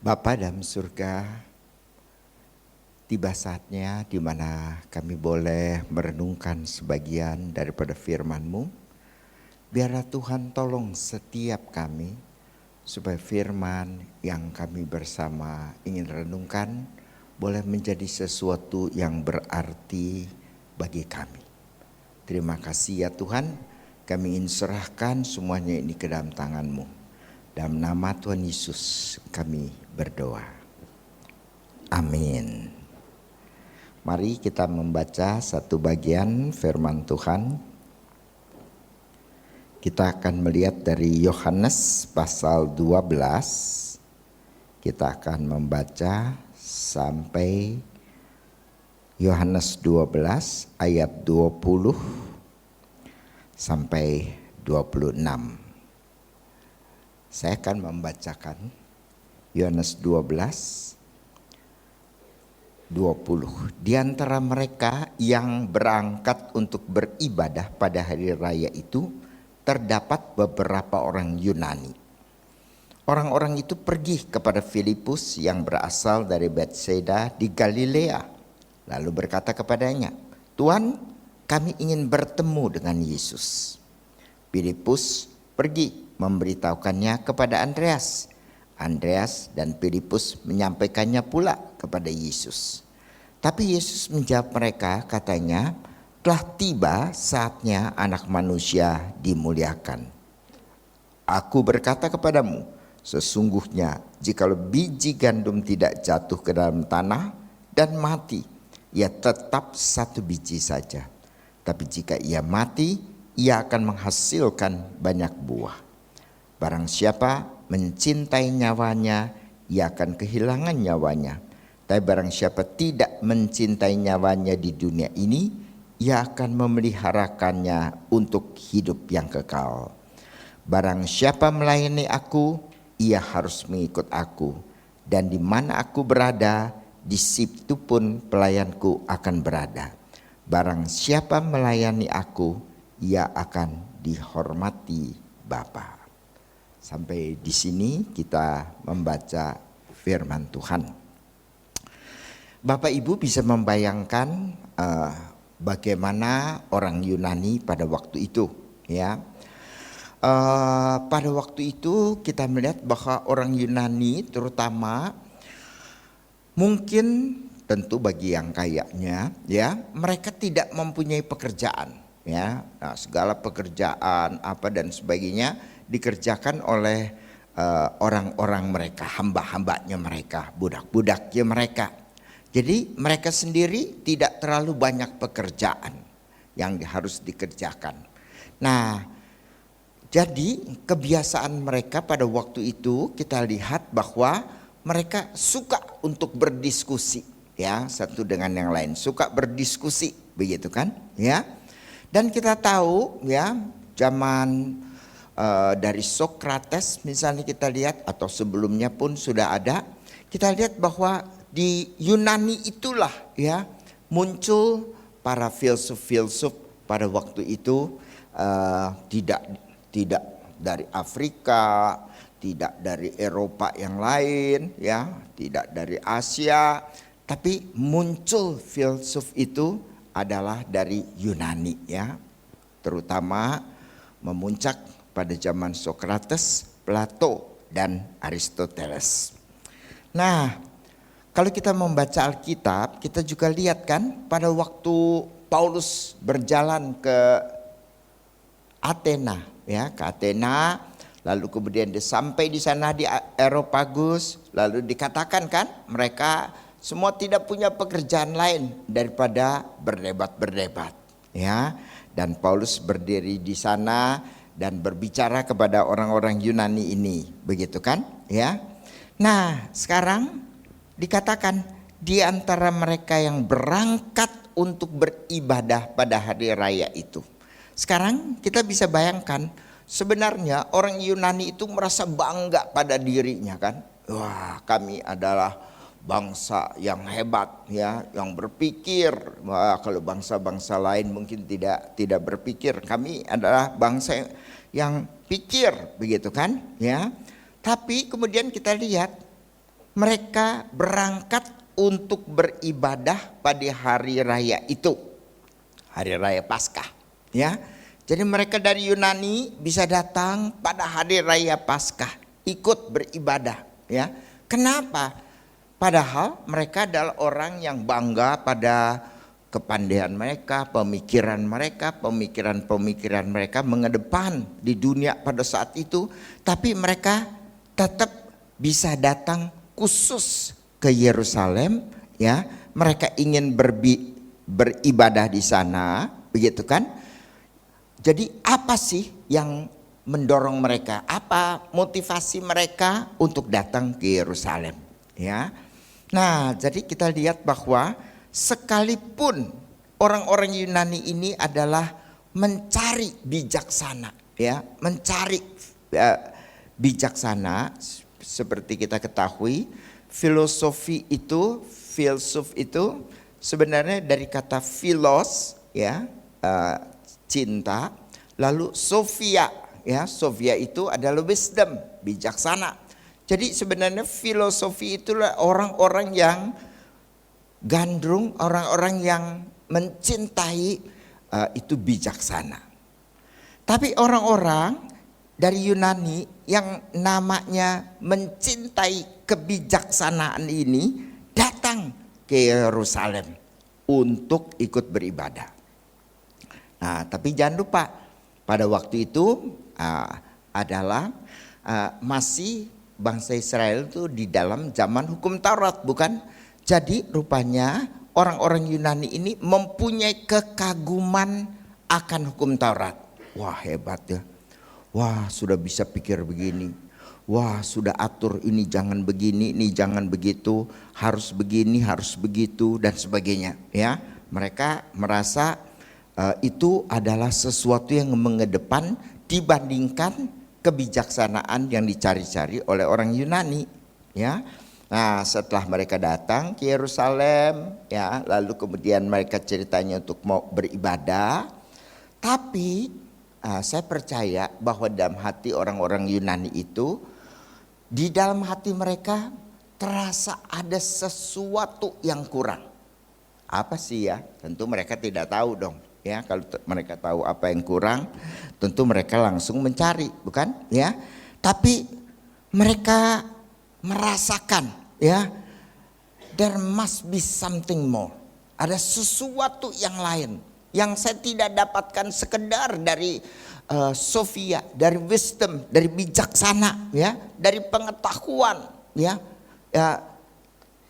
Bapa dalam surga, tiba saatnya di mana kami boleh merenungkan sebagian daripada firman-Mu. Biarlah Tuhan tolong setiap kami supaya firman yang kami bersama ingin renungkan boleh menjadi sesuatu yang berarti bagi kami. Terima kasih ya Tuhan, kami ingin serahkan semuanya ini ke dalam tangan-Mu. Dalam nama Tuhan Yesus kami berdoa. Amin. Mari kita membaca satu bagian firman Tuhan. Kita akan melihat dari Yohanes pasal 12. Kita akan membaca sampai Yohanes 12 ayat 20 sampai 26. Saya akan membacakan Yohanes 12 20. Di antara mereka yang berangkat untuk beribadah pada hari raya itu terdapat beberapa orang Yunani. Orang-orang itu pergi kepada Filipus yang berasal dari Betsaida di Galilea, lalu berkata kepadanya, "Tuan, kami ingin bertemu dengan Yesus." Filipus pergi memberitahukannya kepada Andreas. Andreas dan Filipus menyampaikannya pula kepada Yesus. Tapi Yesus menjawab mereka, katanya, "Telah tiba saatnya Anak Manusia dimuliakan. Aku berkata kepadamu, sesungguhnya jikalau biji gandum tidak jatuh ke dalam tanah dan mati, ia tetap satu biji saja. Tapi jika ia mati, ia akan menghasilkan banyak buah. Barang siapa mencintai nyawanya, ia akan kehilangan nyawanya. Tapi barang siapa tidak mencintai nyawanya di dunia ini, ia akan memeliharakannya untuk hidup yang kekal. Barang siapa melayani aku, ia harus mengikut aku. Dan di mana aku berada, di situ pun pelayanku akan berada. Barang siapa melayani aku, ia akan dihormati Bapa." Sampai di sini kita membaca firman Tuhan. Bapak Ibu bisa membayangkan bagaimana orang Yunani pada waktu itu, ya. Pada waktu itu kita melihat bahwa orang Yunani terutama mungkin tentu bagi yang kayanya, ya, mereka tidak mempunyai pekerjaan, ya. Nah, segala pekerjaan apa dan sebagainya dikerjakan oleh orang-orang mereka, hamba-hambanya mereka, budak-budaknya mereka. Jadi mereka sendiri tidak terlalu banyak pekerjaan yang harus dikerjakan. Nah, jadi kebiasaan mereka pada waktu itu kita lihat bahwa mereka suka untuk berdiskusi, ya, satu dengan yang lain, suka berdiskusi, begitu kan, ya. Dan kita tahu, ya, zaman dari Sokrates misalnya kita lihat, atau sebelumnya pun sudah ada, kita lihat bahwa di Yunani itulah, ya, muncul para filsuf-filsuf pada waktu itu, tidak dari Afrika, tidak dari Eropa yang lain, ya, tidak dari Asia, tapi muncul filsuf itu adalah dari Yunani, ya, terutama memuncak pada zaman Sokrates, Plato, dan Aristoteles. Nah, kalau kita membaca Alkitab, kita juga lihat kan pada waktu Paulus berjalan ke Athena, ya, ke Athena, lalu kemudian dia sampai di sana di Areopagus, lalu dikatakan kan mereka semua tidak punya pekerjaan lain daripada berdebat-berdebat, ya. Dan Paulus berdiri di sana dan berbicara kepada orang-orang Yunani ini, begitu kan, ya. Nah, sekarang dikatakan di antara mereka yang berangkat untuk beribadah pada hari raya itu. Sekarang kita bisa bayangkan, sebenarnya orang Yunani itu merasa bangga pada dirinya kan. Wah, kami adalah bangsa yang hebat, ya, yang berpikir. Wah, kalau bangsa-bangsa lain mungkin tidak berpikir, kami adalah bangsa yang pikir, begitu kan, ya. Tapi kemudian kita lihat mereka berangkat untuk beribadah pada hari raya itu, hari raya Paskah, ya. Jadi mereka dari Yunani bisa datang pada hari raya Paskah, ikut beribadah, ya. Kenapa? Padahal mereka adalah orang yang bangga pada kepandaian mereka, pemikiran mereka mengedepan di dunia pada saat itu, tapi mereka tetap bisa datang khusus ke Yerusalem, ya. Mereka ingin beribadah di sana, begitu kan? Jadi apa sih yang mendorong mereka? Apa motivasi mereka untuk datang ke Yerusalem, ya? Nah, jadi kita lihat bahwa sekalipun orang-orang Yunani ini adalah mencari bijaksana, ya, mencari bijaksana. Seperti kita ketahui, filsuf itu sebenarnya dari kata philos, ya, cinta, lalu sophia, ya, sophia itu adalah wisdom, bijaksana. Jadi sebenarnya filosofi itulah orang-orang yang gandrung, orang-orang yang mencintai itu bijaksana. Tapi orang-orang dari Yunani yang namanya mencintai kebijaksanaan ini datang ke Yerusalem untuk ikut beribadah. Nah, tapi jangan lupa pada waktu itu adalah masih bangsa Israel itu di dalam zaman hukum Taurat, bukan? Jadi rupanya orang-orang Yunani ini mempunyai kekaguman akan hukum Taurat. Wah, hebat ya. Wah, sudah bisa pikir begini. Wah, sudah atur ini jangan begini, ini jangan begitu, harus begini, harus begitu dan sebagainya, ya. Mereka merasa itu adalah sesuatu yang mengedepan dibandingkan kebijaksanaan yang dicari-cari oleh orang Yunani, ya. Nah, setelah mereka datang ke Yerusalem, ya, lalu kemudian mereka ceritanya untuk mau beribadah. Tapi saya percaya bahwa dalam hati orang-orang Yunani itu, di dalam hati mereka terasa ada sesuatu yang kurang. Apa sih ya? Tentu mereka tidak tahu dong. Ya, kalau mereka tahu apa yang kurang, tentu mereka langsung mencari, bukan? Ya, tapi mereka merasakan, ya, there must be something more. Ada sesuatu yang lain yang saya tidak dapatkan sekedar dari Sophia, dari wisdom, dari bijaksana, ya, dari pengetahuan, ya.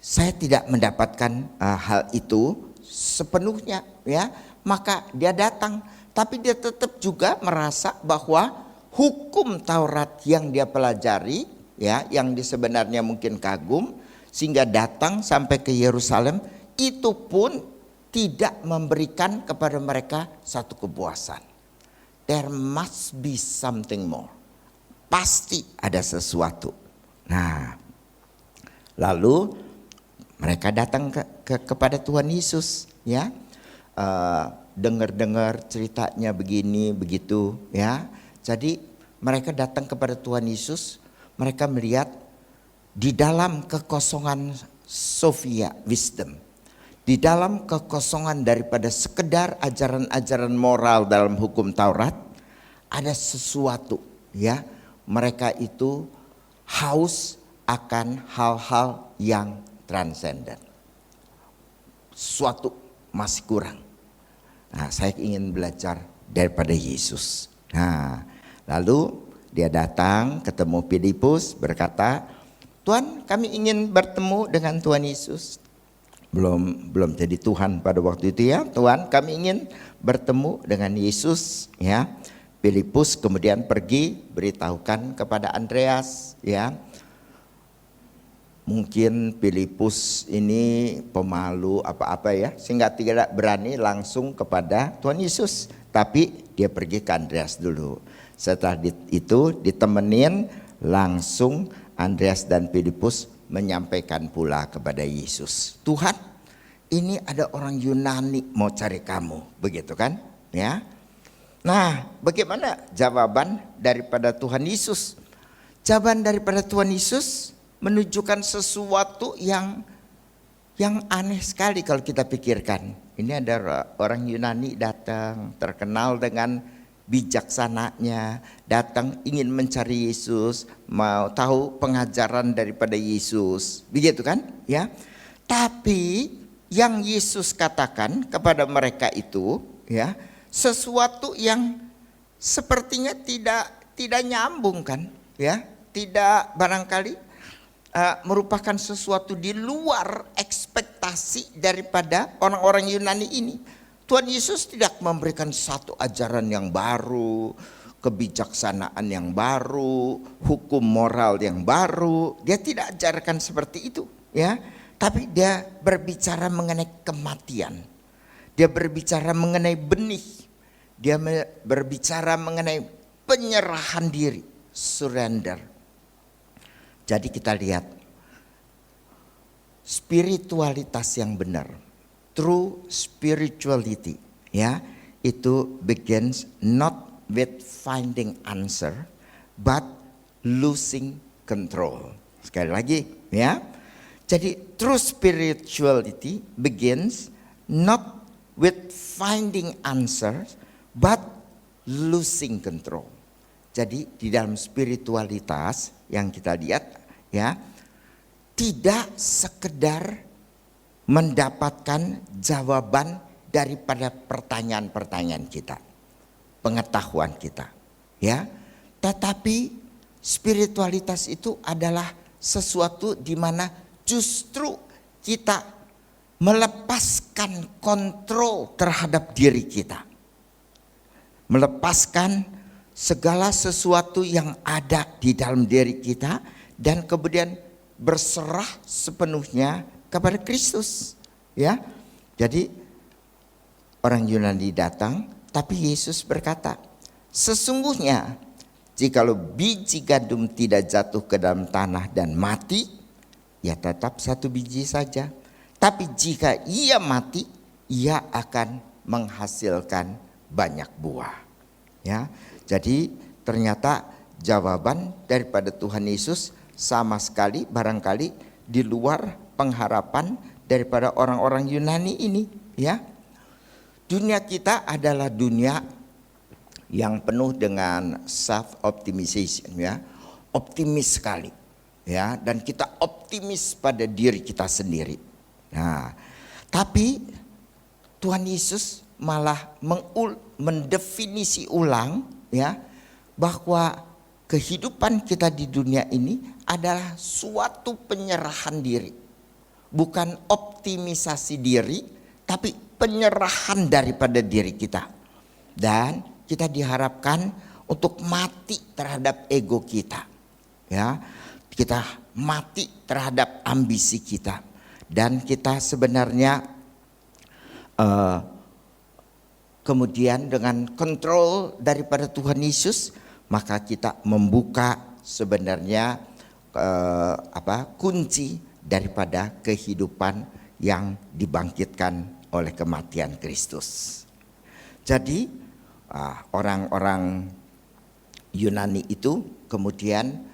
Saya tidak mendapatkan hal itu sepenuhnya, ya. Maka dia datang, tapi dia tetap juga merasa bahwa hukum Taurat yang dia pelajari, ya, yang dia sebenarnya mungkin kagum, sehingga datang sampai ke Yerusalem, itu pun tidak memberikan kepada mereka satu kepuasan. There must be something more. Pasti ada sesuatu. Nah, lalu mereka datang kepada Tuhan Yesus, ya. Dengar-dengar ceritanya begini begitu, ya. Jadi mereka datang kepada Tuhan Yesus, mereka melihat di dalam kekosongan Sophia, wisdom, di dalam kekosongan daripada sekedar ajaran-ajaran moral dalam hukum Taurat, ada sesuatu, ya. Mereka itu haus akan hal-hal yang transenden. Sesuatu masih kurang. Nah, saya ingin belajar daripada Yesus. Nah, lalu dia datang ketemu Filipus, berkata, "Tuhan, kami ingin bertemu dengan Tuhan Yesus." Belum jadi Tuhan pada waktu itu, ya. "Tuhan, kami ingin bertemu dengan Yesus," ya. Filipus kemudian pergi beritahukan kepada Andreas, ya. Mungkin Filipus ini pemalu apa-apa, ya, sehingga tidak berani langsung kepada Tuhan Yesus. Tapi dia pergi ke Andreas dulu. Setelah itu ditemenin, langsung Andreas dan Filipus menyampaikan pula kepada Yesus, "Tuhan, ini ada orang Yunani mau cari kamu," begitu kan, ya. Nah, bagaimana jawaban daripada Tuhan Yesus? Jawaban daripada Tuhan Yesus, menunjukkan sesuatu yang aneh sekali kalau kita pikirkan. Ini ada orang Yunani datang terkenal dengan bijaksananya, datang ingin mencari Yesus, mau tahu pengajaran daripada Yesus, begitu kan? Ya. Tapi yang Yesus katakan kepada mereka itu, ya, sesuatu yang sepertinya tidak nyambung kan, ya, tidak barangkali merupakan sesuatu di luar ekspektasi daripada orang-orang Yunani ini. Tuhan Yesus tidak memberikan satu ajaran yang baru, kebijaksanaan yang baru, hukum moral yang baru. Dia tidak ajarkan seperti itu, ya. Tapi dia berbicara mengenai kematian. Dia berbicara mengenai benih. Dia berbicara mengenai penyerahan diri, surrender. Jadi kita lihat spiritualitas yang benar, true spirituality, ya, itu begins not with finding answer but losing control. Sekali lagi, ya. Jadi true spirituality begins not with finding answers but losing control. Jadi di dalam spiritualitas yang kita lihat, ya, tidak sekedar mendapatkan jawaban daripada pertanyaan-pertanyaan kita, pengetahuan kita, ya. Tetapi spiritualitas itu adalah sesuatu di mana justru kita melepaskan kontrol terhadap diri kita. Melepaskan segala sesuatu yang ada di dalam diri kita dan kemudian berserah sepenuhnya kepada Kristus, ya. Jadi orang Yunani datang, tapi Yesus berkata, sesungguhnya jikalau biji gandum tidak jatuh ke dalam tanah dan mati, ya tetap satu biji saja. Tapi jika ia mati, ia akan menghasilkan banyak buah, ya. Jadi ternyata jawaban daripada Tuhan Yesus sama sekali barangkali di luar pengharapan daripada orang-orang Yunani ini, ya. Dunia kita adalah dunia yang penuh dengan self optimization, ya. Optimis sekali, ya, dan kita optimis pada diri kita sendiri. Nah, tapi Tuhan Yesus malah mendefinisi ulang, ya, bahwa kehidupan kita di dunia ini adalah suatu penyerahan diri. Bukan optimisasi diri, tapi penyerahan daripada diri kita. Dan kita diharapkan untuk mati terhadap ego kita, ya. Kita mati terhadap ambisi kita. Dan kita sebenarnya kemudian dengan kontrol daripada Tuhan Yesus, maka kita membuka sebenarnya kunci daripada kehidupan yang dibangkitkan oleh kematian Kristus. Jadi orang-orang Yunani itu kemudian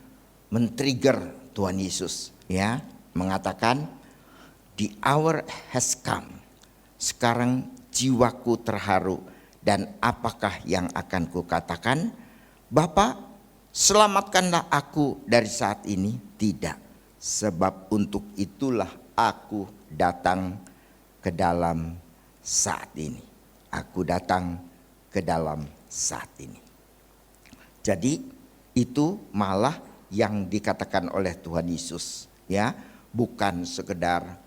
men-trigger Tuhan Yesus, ya, mengatakan the hour has come. Sekarang jiwaku terharu, dan apakah yang akan kukatakan? Bapa, selamatkanlah aku dari saat ini. Tidak, sebab untuk itulah aku datang ke dalam saat ini. Aku datang ke dalam saat ini. Jadi itu malah yang dikatakan oleh Tuhan Yesus, ya, bukan sekedar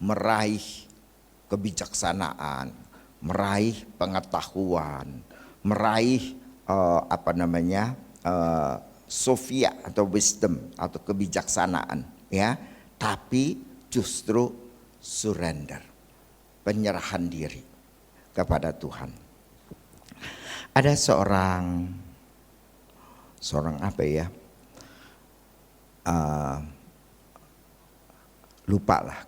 meraih kebijaksanaan, meraih pengetahuan, meraih sofia atau wisdom atau kebijaksanaan, ya, tapi justru surrender, penyerahan diri kepada Tuhan. Ada seorang apa ya, lupa lah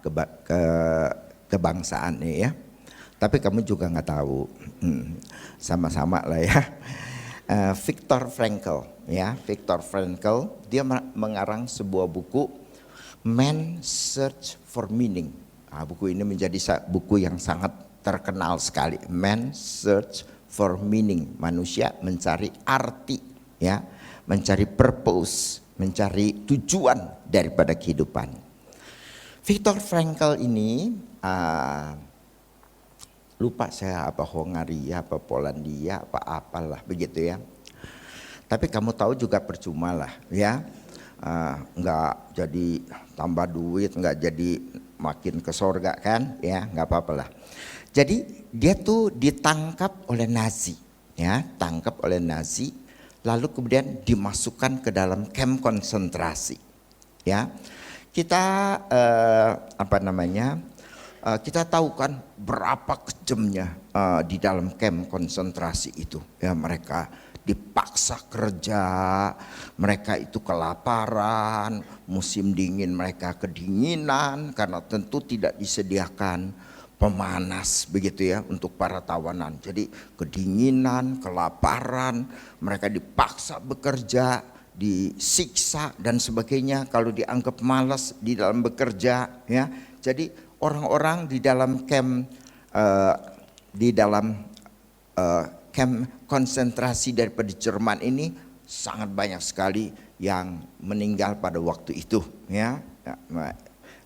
kebangsaannya, ya. Tapi kamu juga nggak tahu, sama-sama lah, ya. Viktor Frankl, ya, Viktor Frankl, dia mengarang sebuah buku Man's Search for Meaning. Buku ini menjadi buku yang sangat terkenal sekali. Man's Search for Meaning, manusia mencari arti, ya, mencari purpose, mencari tujuan daripada kehidupan. Viktor Frankl ini lupa saya apa Hongaria, apa Polandia, apa apalah begitu ya. Tapi kamu tahu juga percuma lah ya, nggak jadi tambah duit, nggak jadi makin ke sorga kan, ya nggak apa-apalah. Jadi dia tuh ditangkap oleh Nazi, ya, tangkap oleh Nazi, lalu kemudian dimasukkan ke dalam kamp konsentrasi, ya. Kita kita tahu kan berapa kejamnya di dalam kamp konsentrasi itu, ya, mereka dipaksa kerja, mereka itu kelaparan, musim dingin mereka kedinginan karena tentu tidak disediakan pemanas begitu ya untuk para tawanan. Jadi kedinginan, kelaparan, mereka dipaksa bekerja, disiksa dan sebagainya kalau dianggap malas di dalam bekerja, ya. Jadi orang-orang di dalam kamp kamp konsentrasi daripada Jerman ini sangat banyak sekali yang meninggal pada waktu itu, ya.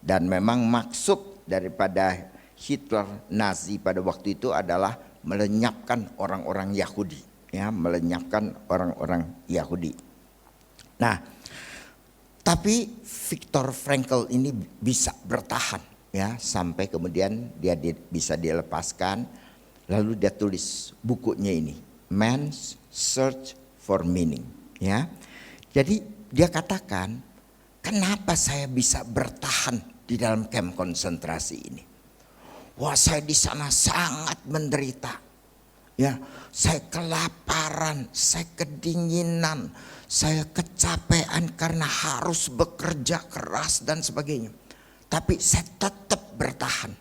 Dan memang maksud daripada Hitler Nazi pada waktu itu adalah melenyapkan orang-orang Yahudi, ya, melenyapkan orang-orang Yahudi. Nah, tapi Viktor Frankl ini bisa bertahan, ya, sampai kemudian dia bisa dilepaskan, lalu dia tulis bukunya ini, Man's Search for Meaning, ya. Jadi dia katakan, kenapa saya bisa bertahan di dalam kamp konsentrasi ini? Wah, saya di sana sangat menderita, ya, saya kelaparan, saya kedinginan, saya kecapean karena harus bekerja keras dan sebagainya. Tapi saya tetap bertahan.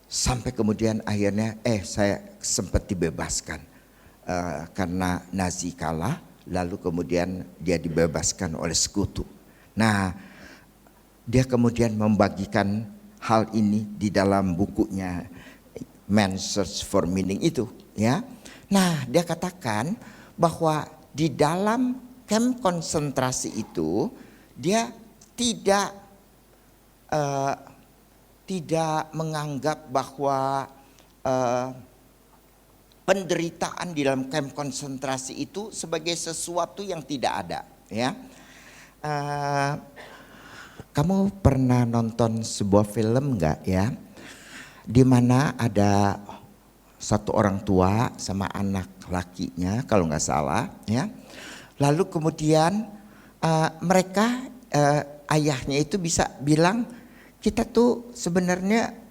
Sampai kemudian akhirnya saya sempat dibebaskan karena Nazi kalah, lalu kemudian dia dibebaskan oleh sekutu. Nah, dia kemudian membagikan hal ini di dalam bukunya Man's Search for Meaning itu, ya. Nah, dia katakan bahwa di dalam kamp konsentrasi itu dia tidak menganggap bahwa penderitaan di dalam kamp konsentrasi itu sebagai sesuatu yang tidak ada, ya. Kamu pernah nonton sebuah film enggak, ya, di mana ada satu orang tua sama anak lakinya kalau nggak salah, ya. Lalu kemudian mereka ayahnya itu bisa bilang, kita tuh sebenarnya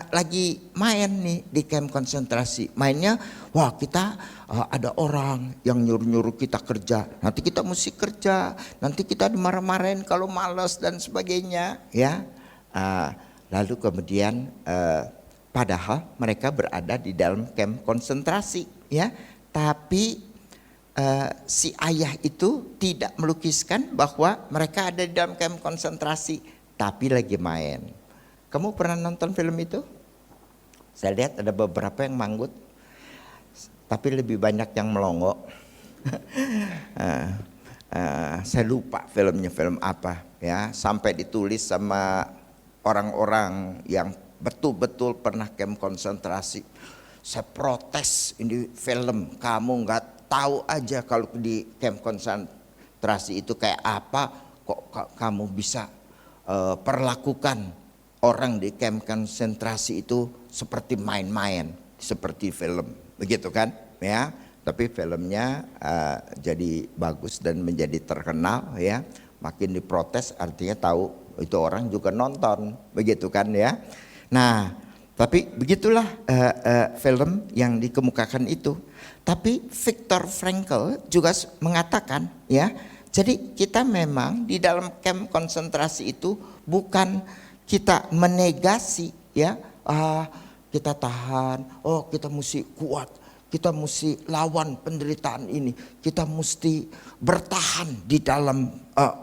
lagi main nih di kamp konsentrasi. Mainnya, wah kita ada orang yang nyuruh-nyuruh kita kerja. Nanti kita mesti kerja, nanti kita dimarah-marahin kalau malas dan sebagainya, ya. Lalu kemudian padahal mereka berada di dalam kamp konsentrasi, ya. Tapi si ayah itu tidak melukiskan bahwa mereka ada di dalam kamp konsentrasi, tapi lagi main. Kamu pernah nonton film itu? Saya lihat ada beberapa yang manggut, tapi lebih banyak yang melongo. Saya lupa filmnya film apa, ya. Sampai ditulis sama orang-orang yang betul-betul pernah kamp konsentrasi. Saya protes, ini film kamu nggak tahu aja kalau di kamp konsentrasi itu kayak apa, kok kamu bisa perlakukan orang di kamp konsentrasi itu seperti main-main, seperti film, begitu kan, ya. Tapi filmnya jadi bagus dan menjadi terkenal, ya. Makin diprotes artinya tahu itu orang juga nonton, begitu kan, ya. Nah, tapi begitulah film yang dikemukakan itu. Tapi Viktor Frankl juga mengatakan, ya, jadi kita memang di dalam kamp konsentrasi itu bukan kita menegasi, ya, kita tahan, oh kita mesti kuat, kita mesti lawan penderitaan ini, kita mesti bertahan di dalam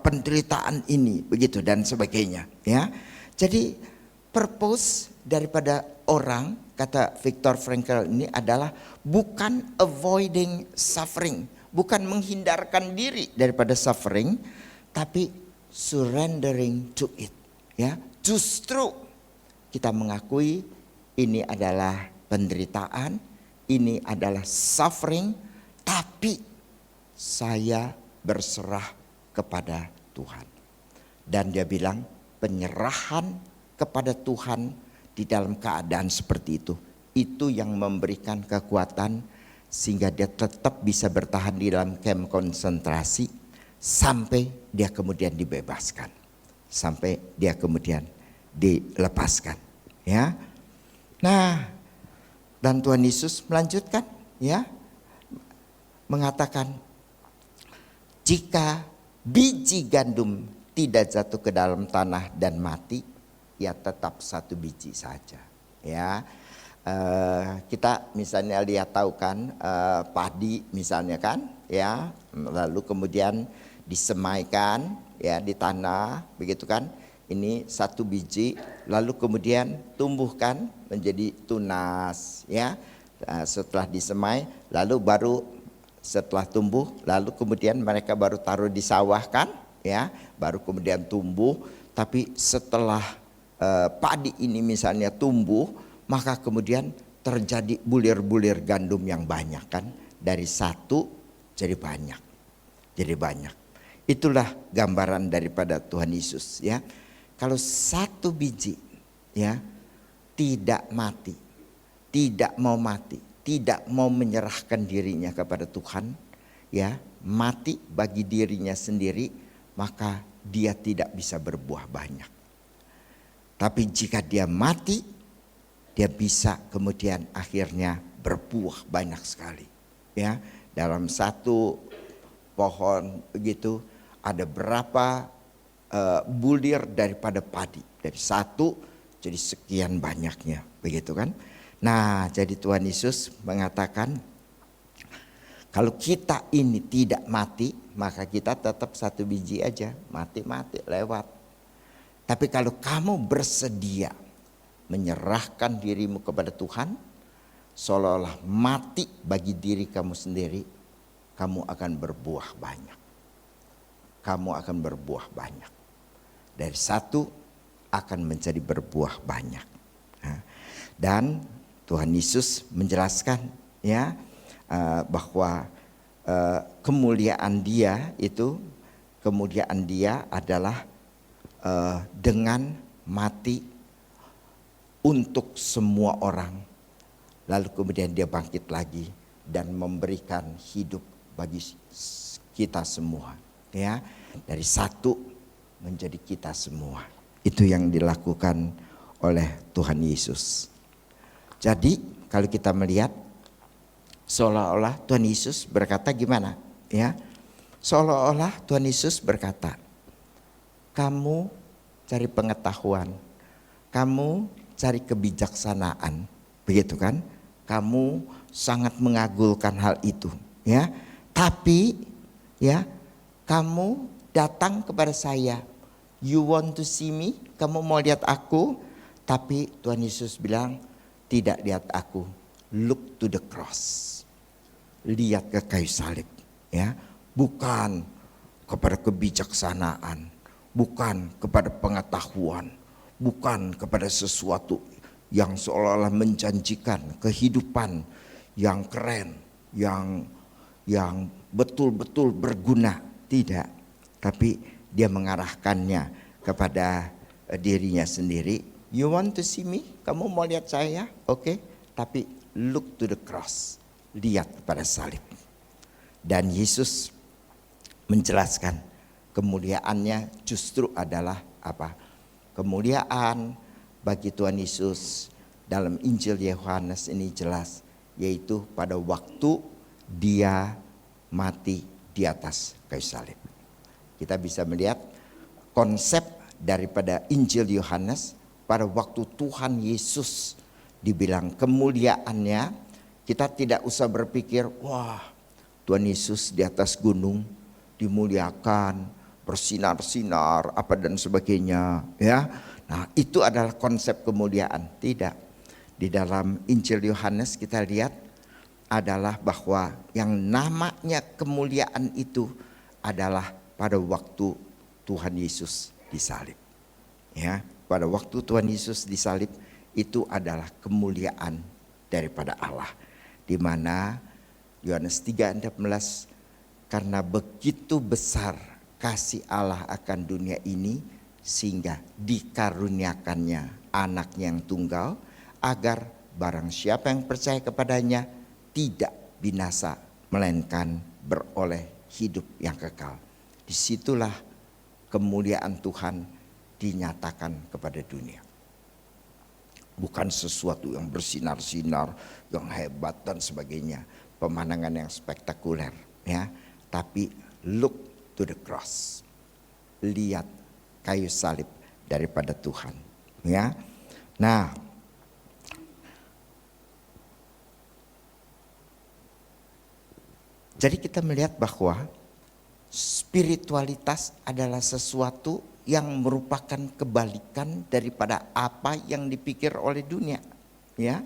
penderitaan ini, begitu dan sebagainya, ya. Jadi purpose daripada orang, kata Viktor Frankl ini adalah bukan avoiding suffering, bukan menghindarkan diri daripada suffering, tapi surrendering to it, ya. Justru kita mengakui ini adalah penderitaan, ini adalah suffering, tapi saya berserah kepada Tuhan. Dan dia bilang penyerahan kepada Tuhan di dalam keadaan seperti itu yang memberikan kekuatan sehingga dia tetap bisa bertahan di dalam kamp konsentrasi sampai dia kemudian dibebaskan, sampai dia kemudian dilepaskan, ya. Nah, dan Tuhan Yesus melanjutkan, ya, mengatakan jika biji gandum tidak jatuh ke dalam tanah dan mati, ya tetap satu biji saja, ya. Kita misalnya lihat tahu kan padi misalnya kan, ya, lalu kemudian disemaikan, ya, di tanah, begitu kan. Ini satu biji, lalu kemudian tumbuhkan menjadi tunas, ya. Setelah disemai, lalu baru setelah tumbuh, lalu kemudian mereka baru taruh di sawah kan, ya, baru kemudian tumbuh. Tapi setelah padi ini misalnya tumbuh, maka kemudian terjadi bulir-bulir gandum yang banyak kan, dari satu jadi banyak, jadi banyak. Itulah gambaran daripada Tuhan Yesus, ya. Kalau satu biji, ya, tidak mati, tidak mau mati, tidak mau menyerahkan dirinya kepada Tuhan, ya, mati bagi dirinya sendiri, maka dia tidak bisa berbuah banyak. Tapi jika dia mati, dia bisa kemudian akhirnya berbuah banyak sekali, ya. Dalam satu pohon begitu ada berapa bulir daripada padi, dari satu jadi sekian banyaknya, begitu kan. Nah, jadi Tuhan Yesus mengatakan kalau kita ini tidak mati, maka kita tetap satu biji aja, mati-mati lewat. Tapi kalau kamu bersedia menyerahkan dirimu kepada Tuhan, seolah-olah mati bagi diri kamu sendiri, kamu akan berbuah banyak. Kamu akan berbuah banyak. Dari satu akan menjadi berbuah banyak. Nah, dan Tuhan Yesus menjelaskan, ya, bahwa kemuliaan Dia itu, kemuliaan Dia adalah dengan mati untuk semua orang, lalu kemudian Dia bangkit lagi dan memberikan hidup bagi kita semua, ya, dari satu menjadi kita semua. Itu yang dilakukan oleh Tuhan Yesus. Jadi kalau kita melihat seolah-olah Tuhan Yesus berkata gimana, ya, seolah-olah Tuhan Yesus berkata, kamu cari pengetahuan, kamu cari kebijaksanaan, begitu kan? Kamu sangat mengagulkan hal itu, ya. Tapi, ya, kamu datang kepada saya, you want to see me, kamu mau lihat aku, tapi Tuhan Yesus bilang tidak lihat aku, look to the cross, lihat ke kayu salib, ya, bukan kepada kebijaksanaan, bukan kepada pengetahuan, bukan kepada sesuatu yang seolah-olah menjanjikan kehidupan yang keren, yang betul-betul berguna, tidak. Tapi dia mengarahkannya kepada dirinya sendiri. You want to see me? Kamu mau lihat saya? Oke. Tapi look to the cross. Lihat kepada salib. Dan Yesus menjelaskan kemuliaannya justru adalah apa? Kemuliaan bagi Tuhan Yesus dalam Injil Yohanes ini jelas, yaitu pada waktu Dia mati di atas kayu salib. Kita bisa melihat konsep daripada Injil Yohanes pada waktu Tuhan Yesus dibilang kemuliaannya Kita tidak usah berpikir, wah Tuhan Yesus di atas gunung dimuliakan, bersinar-sinar apa dan sebagainya, ya. Nah, itu adalah konsep kemuliaan. Tidak. Di dalam Injil Yohanes kita lihat adalah bahwa yang namanya kemuliaan itu adalah pada waktu Tuhan Yesus disalib. Ya, pada waktu Tuhan Yesus disalib itu adalah kemuliaan daripada Allah. Di mana Yohanes 3:16, karena begitu besar kasih Allah akan dunia ini sehingga dikaruniakannya anaknya yang tunggal, agar barang siapa yang percaya kepadanya tidak binasa melainkan beroleh hidup yang kekal. Disitulah kemuliaan Tuhan dinyatakan kepada dunia. Bukan sesuatu yang bersinar-sinar, yang hebat dan sebagainya, pemandangan yang spektakuler, ya. Tapi look to the cross, lihat kayu salib daripada Tuhan, ya. Nah, jadi kita melihat bahwa spiritualitas adalah sesuatu yang merupakan kebalikan daripada apa yang dipikir oleh dunia, ya.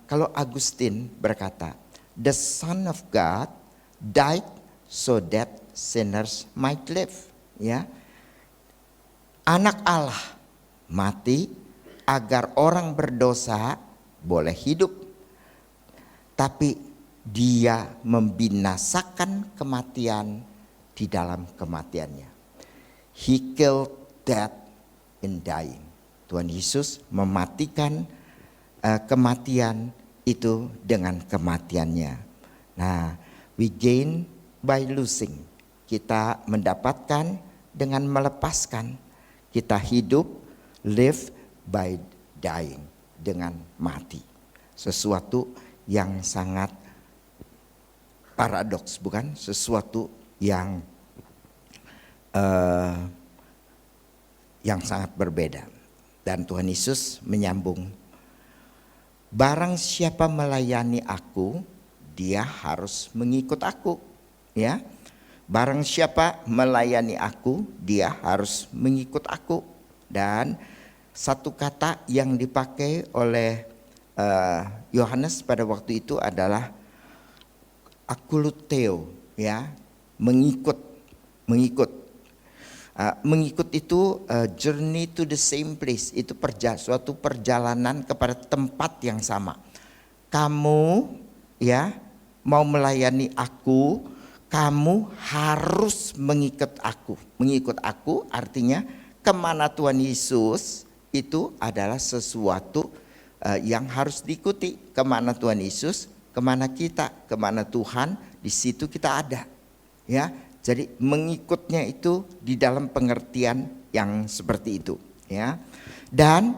Kalau Agustin berkata, the Son of God died so that sinners might live, ya. Anak Allah mati agar orang berdosa boleh hidup. Tapi dia membinasakan kematian di dalam kematiannya. He killed death in dying. Tuhan Yesus mematikan kematian itu dengan kematiannya. Nah, we gain by losing. Kita mendapatkan dengan melepaskan. Kita hidup, live by dying, dengan mati. Sesuatu yang sangat paradoks, bukan? Sesuatu yang sangat berbeda. Dan Tuhan Yesus menyambung, barang siapa melayani aku, dia harus mengikut aku, ya. Barang siapa melayani aku, dia harus mengikut aku. Dan satu kata yang dipakai oleh Yohanes pada waktu itu adalah akuluteo, ya, mengikut. Mengikut itu journey to the same place, itu suatu perjalanan kepada tempat yang sama. Kamu, ya, mau melayani aku, kamu harus mengikut aku. Mengikut aku artinya kemana Tuhan Yesus itu adalah sesuatu yang harus diikuti. Kemana Tuhan Yesus, kemana kita, kemana Tuhan, di situ kita ada, ya. Jadi mengikutnya itu di dalam pengertian yang seperti itu, ya. Dan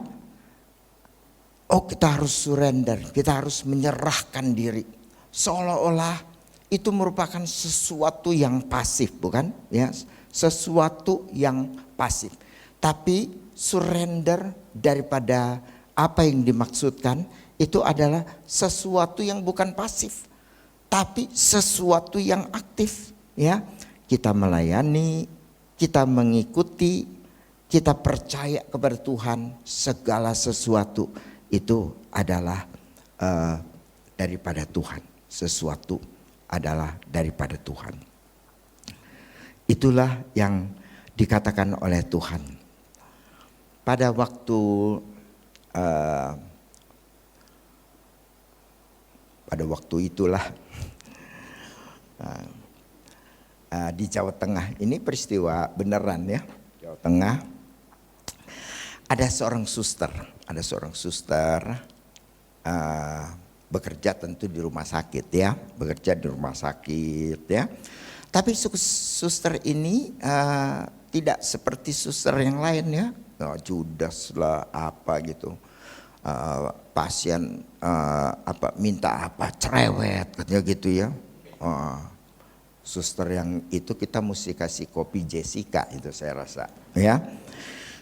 kita harus surrender, kita harus menyerahkan diri. Seolah-olah itu merupakan sesuatu yang pasif, bukan? Ya, sesuatu yang pasif. Tapi surrender daripada apa yang dimaksudkan itu adalah sesuatu yang bukan pasif, tapi sesuatu yang aktif, ya. Kita melayani, kita mengikuti, kita percaya kepada Tuhan, segala sesuatu itu adalah daripada Tuhan. Sesuatu adalah daripada Tuhan. Itulah yang dikatakan oleh Tuhan. Pada waktu itulah di Jawa Tengah, ini peristiwa beneran, ya. Jawa Tengah ada seorang suster bekerja tentu di rumah sakit, ya, ya. Tapi suster ini tidak seperti suster yang lain, ya. Judas lah apa gitu. Pasien minta apa, cerewet katanya gitu, ya. Suster yang itu kita mesti kasih kopi Jessica itu saya rasa, ya.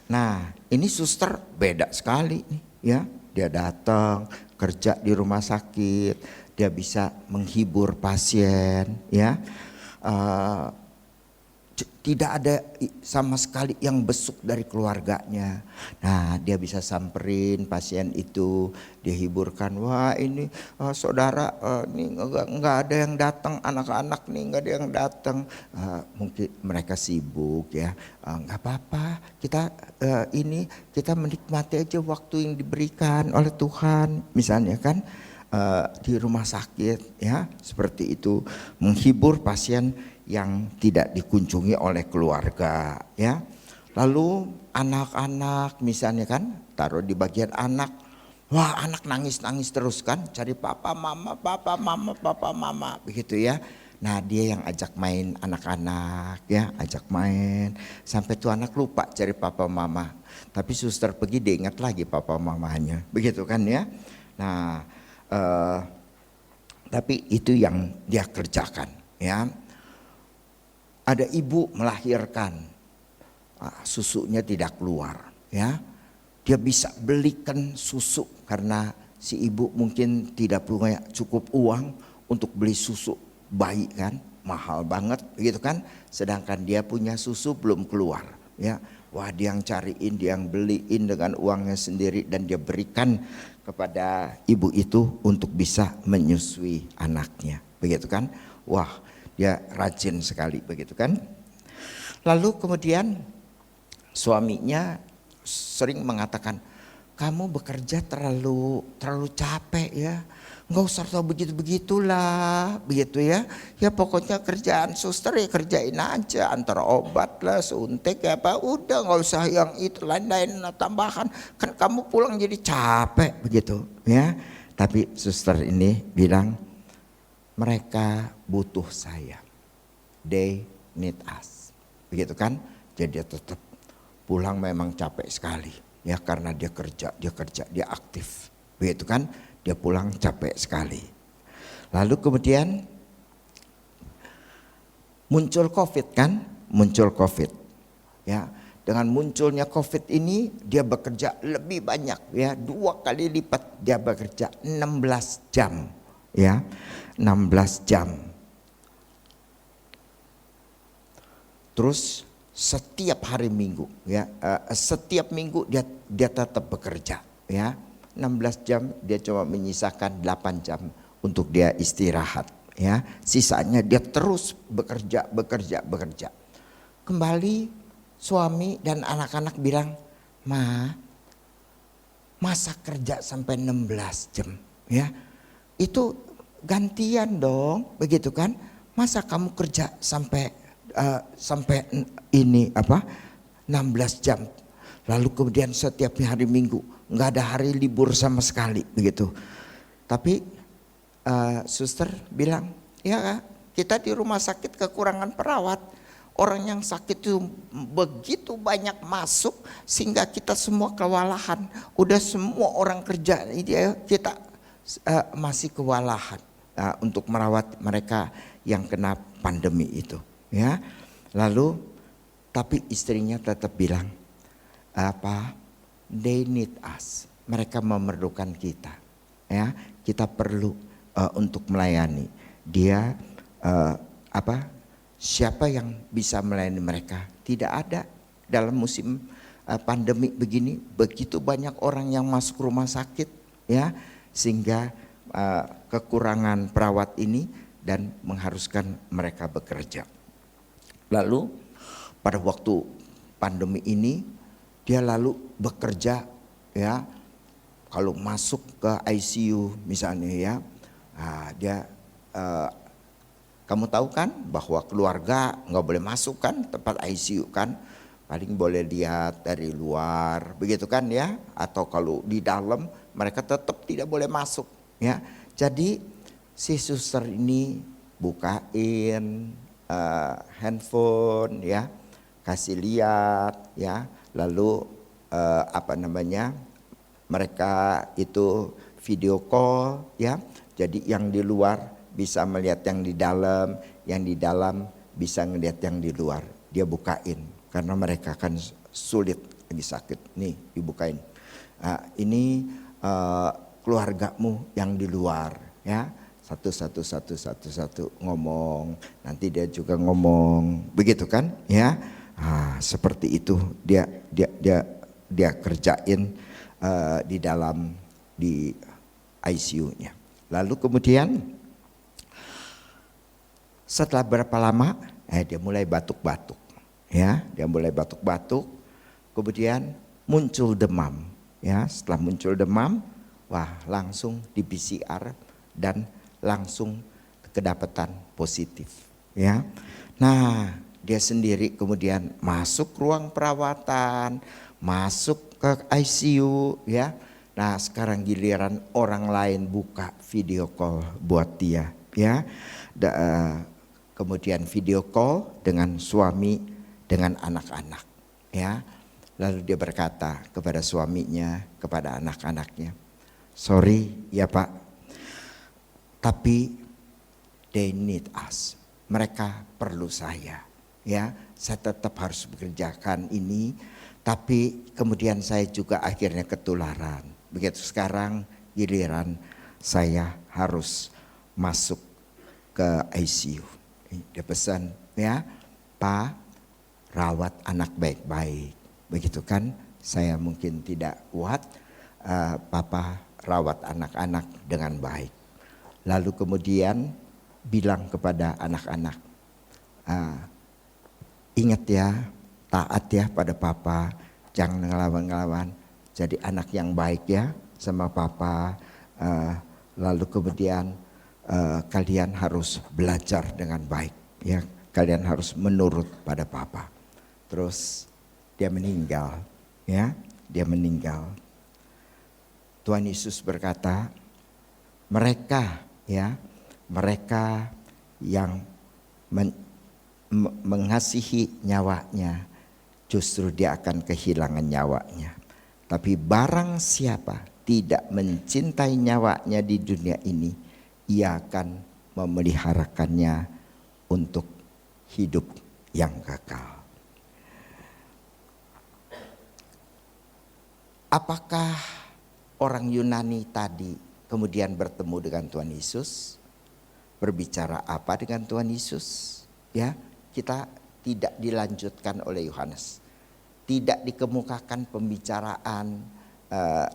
Nah, ini suster beda sekali nih, ya. Dia datang kerja di rumah sakit, dia bisa menghibur pasien, ya. Tidak ada sama sekali yang besuk dari keluarganya. Nah, dia bisa samperin pasien itu, dia hiburkan. Wah, ini saudara, ini nggak ada yang datang, anak-anak nih nggak ada yang datang. Mungkin mereka sibuk, ya. Nggak apa-apa, kita menikmati aja waktu yang diberikan oleh Tuhan, misalnya kan. Di rumah sakit, ya, seperti itu, menghibur pasien yang tidak dikunjungi oleh keluarga, ya. Lalu anak-anak misalnya kan, taruh di bagian anak, wah anak nangis-nangis terus kan, cari papa mama, begitu ya. Nah, dia yang ajak main anak-anak, ya, ajak main sampai tuh anak lupa cari papa mama. Tapi suster pergi dia ingat lagi papa mamanya, begitu kan ya. Nah, tapi itu yang dia kerjakan, ya. Ada ibu melahirkan, susunya tidak keluar, ya. Dia bisa belikan susu karena si ibu mungkin tidak punya cukup uang untuk beli susu bayi kan, mahal banget gitu kan. Sedangkan dia punya susu belum keluar, ya. Wah, dia yang cariin, dia yang beliin dengan uangnya sendiri dan dia berikan kepada ibu itu untuk bisa menyusui anaknya, begitu kan. Wah, dia rajin sekali, begitu kan. Lalu kemudian suaminya sering mengatakan, kamu bekerja terlalu capek ya, nggak usah tahu begitu-begitulah, begitu ya. Ya pokoknya kerjaan suster ya kerjain aja, antara obat lah, suntik ya apa, udah nggak usah yang itu lain-lain tambahan, kan kamu pulang jadi capek, begitu ya. Tapi suster ini bilang, mereka butuh saya, they need us, begitu kan. Jadi dia tetap pulang memang capek sekali ya, karena dia kerja, dia aktif, begitu kan. Dia pulang capek sekali. Lalu kemudian muncul COVID kan, muncul COVID. Ya, dengan munculnya COVID ini dia bekerja lebih banyak ya, 2 kali lipat dia bekerja 16 jam. Ya, 16 jam. Terus setiap hari Minggu ya, setiap minggu dia tetap bekerja ya. 16 jam, dia cuma menyisakan 8 jam untuk dia istirahat ya. Sisanya dia terus bekerja. Kembali suami dan anak-anak bilang, masa kerja sampai 16 jam ya. Itu gantian dong, begitu kan. Masa kamu kerja sampai ini 16 jam. Lalu kemudian setiap hari Minggu nggak ada hari libur sama sekali, begitu. Tapi suster bilang, ya kita di rumah sakit kekurangan perawat. Orang yang sakit itu begitu banyak masuk sehingga kita semua kewalahan. Udah semua orang kerja, kita masih kewalahan untuk merawat mereka yang kena pandemi itu. Ya, lalu tapi istrinya tetap bilang, they need us. Mereka memerlukan kita. Ya, kita perlu untuk melayani. Dia siapa yang bisa melayani mereka? Tidak ada. Dalam musim pandemi begini, begitu banyak orang yang masuk rumah sakit, ya, sehingga kekurangan perawat ini dan mengharuskan mereka bekerja. Lalu pada waktu pandemi ini dia lalu bekerja ya, kalau masuk ke ICU misalnya ya, dia kamu tahu kan bahwa keluarga nggak boleh masuk kan tempat ICU kan, paling boleh lihat dari luar, begitu kan ya, atau kalau di dalam mereka tetap tidak boleh masuk ya. Jadi si suster ini bukain handphone ya, kasih lihat ya, lalu mereka itu video call ya. Jadi yang di luar bisa melihat yang di dalam bisa ngelihat yang di luar. Dia bukain karena mereka kan sulit, lagi sakit nih, dibukain. Ini keluargamu yang di luar, ya. Satu ngomong, nanti dia juga ngomong, begitu kan, ya. Seperti itu dia kerjain di ICU-nya. Lalu kemudian setelah berapa lama dia mulai batuk-batuk, ya. Dia mulai batuk-batuk, kemudian muncul demam, ya. Setelah muncul demam, langsung di PCR dan langsung kedapatan positif, ya. Nah, dia sendiri kemudian masuk ruang perawatan, masuk ke ICU, ya. Nah, sekarang giliran orang lain buka video call buat dia, ya. Kemudian video call dengan suami, dengan anak-anak, ya. Lalu dia berkata kepada suaminya, kepada anak-anaknya, "Sorry ya Pak, tapi they need us. Mereka perlu saya, ya. Saya tetap harus bekerjakan ini, tapi kemudian saya juga akhirnya ketularan. Begitu sekarang giliran saya harus masuk ke ICU." Dia pesan, ya, "Pak, rawat anak baik-baik." Begitu kan, saya mungkin tidak kuat, Papa rawat anak-anak dengan baik. Lalu kemudian bilang kepada anak-anak, "Ingat ya, taat ya pada Papa, jangan ngelawan-ngelawan. Jadi anak yang baik ya sama Papa. Lalu kemudian kalian harus belajar dengan baik, ya. Kalian harus menurut pada Papa." Terus dia meninggal, ya. Dia meninggal. Tuhan Yesus berkata, mereka yang mengasihi nyawanya, justru dia akan kehilangan nyawanya. Tapi barang siapa tidak mencintai nyawanya di dunia ini, ia akan memeliharakannya untuk hidup yang kekal. Apakah orang Yunani tadi kemudian bertemu dengan Tuhan Yesus? Berbicara apa dengan Tuhan Yesus? Ya, kita tidak dilanjutkan oleh Yohanes. Tidak dikemukakan pembicaraan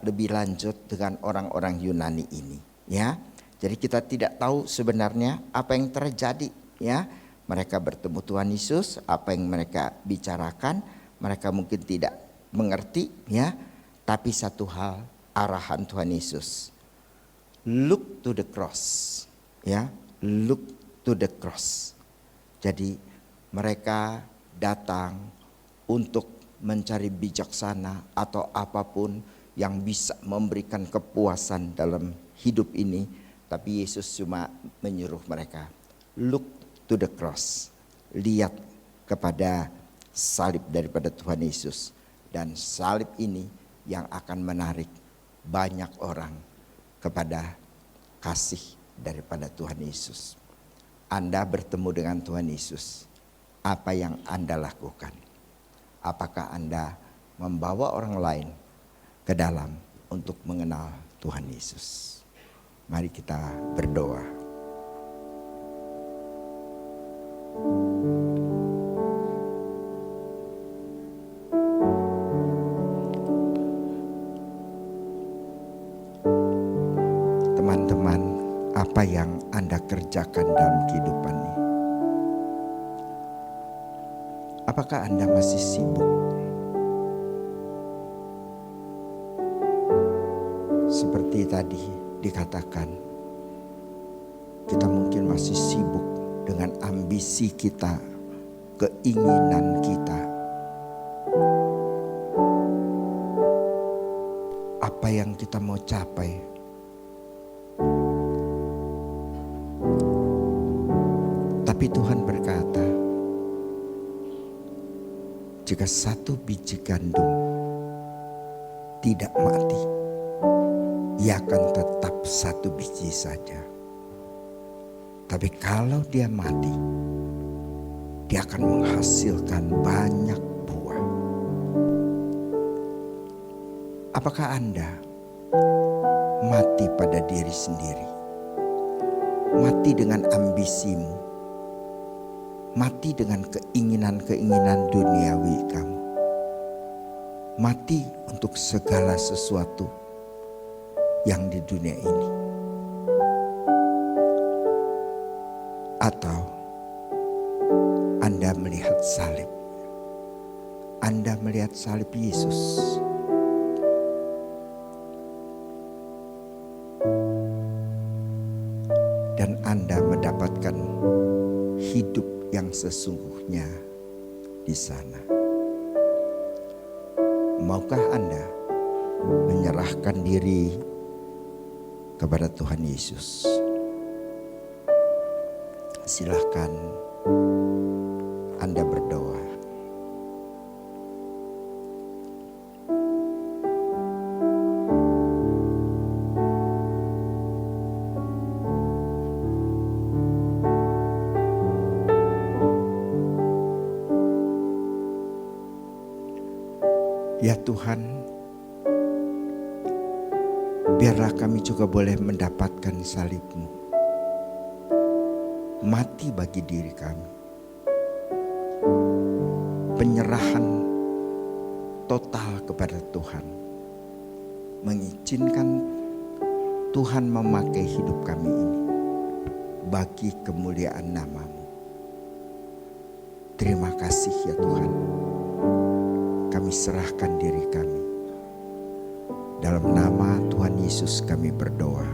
lebih lanjut dengan orang-orang Yunani ini, ya. Jadi kita tidak tahu sebenarnya apa yang terjadi, ya. Mereka bertemu Tuhan Yesus, apa yang mereka bicarakan, mereka mungkin tidak mengerti, ya. Tapi satu hal, arahan Tuhan Yesus, look to the cross, ya, look to the cross. Jadi mereka datang untuk mencari bijaksana atau apapun yang bisa memberikan kepuasan dalam hidup ini. Tapi Yesus cuma menyuruh mereka, look to the cross, lihat kepada salib daripada Tuhan Yesus. Dan salib ini yang akan menarik banyak orang kepada kasih daripada Tuhan Yesus. Anda bertemu dengan Tuhan Yesus, apa yang Anda lakukan? Apakah Anda membawa orang lain ke dalam untuk mengenal Tuhan Yesus? Mari kita berdoa. Teman-teman, apa yang Anda kerjakan dalam kehidupan ini? Apakah Anda masih sibuk? Seperti tadi dikatakan, kita mungkin masih sibuk dengan ambisi kita, keinginan kita. Apa yang kita mau capai? Tapi Tuhan berkata, jika satu biji gandum tidak mati, ia akan tetap satu biji saja. Tapi kalau dia mati, dia akan menghasilkan banyak buah. Apakah Anda mati pada diri sendiri, mati dengan ambisimu, mati dengan keinginan-keinginan duniawi kamu, mati untuk segala sesuatu yang di dunia ini. Atau Anda melihat salib, Anda melihat salib Yesus, dan Anda mendapatkan hidup yang sesungguhnya di sana. Maukah Anda menyerahkan diri kepada Tuhan Yesus? Silahkan Anda berdoa. Ya Tuhan, biarlah kami juga boleh mendapatkan salib-Mu, mati bagi diri kami, penyerahan total kepada Tuhan, mengizinkan Tuhan memakai hidup kami ini bagi kemuliaan nama-Mu. Terima kasih ya Tuhan. Kami serahkan diri kami. Dalam nama Tuhan Yesus kami berdoa.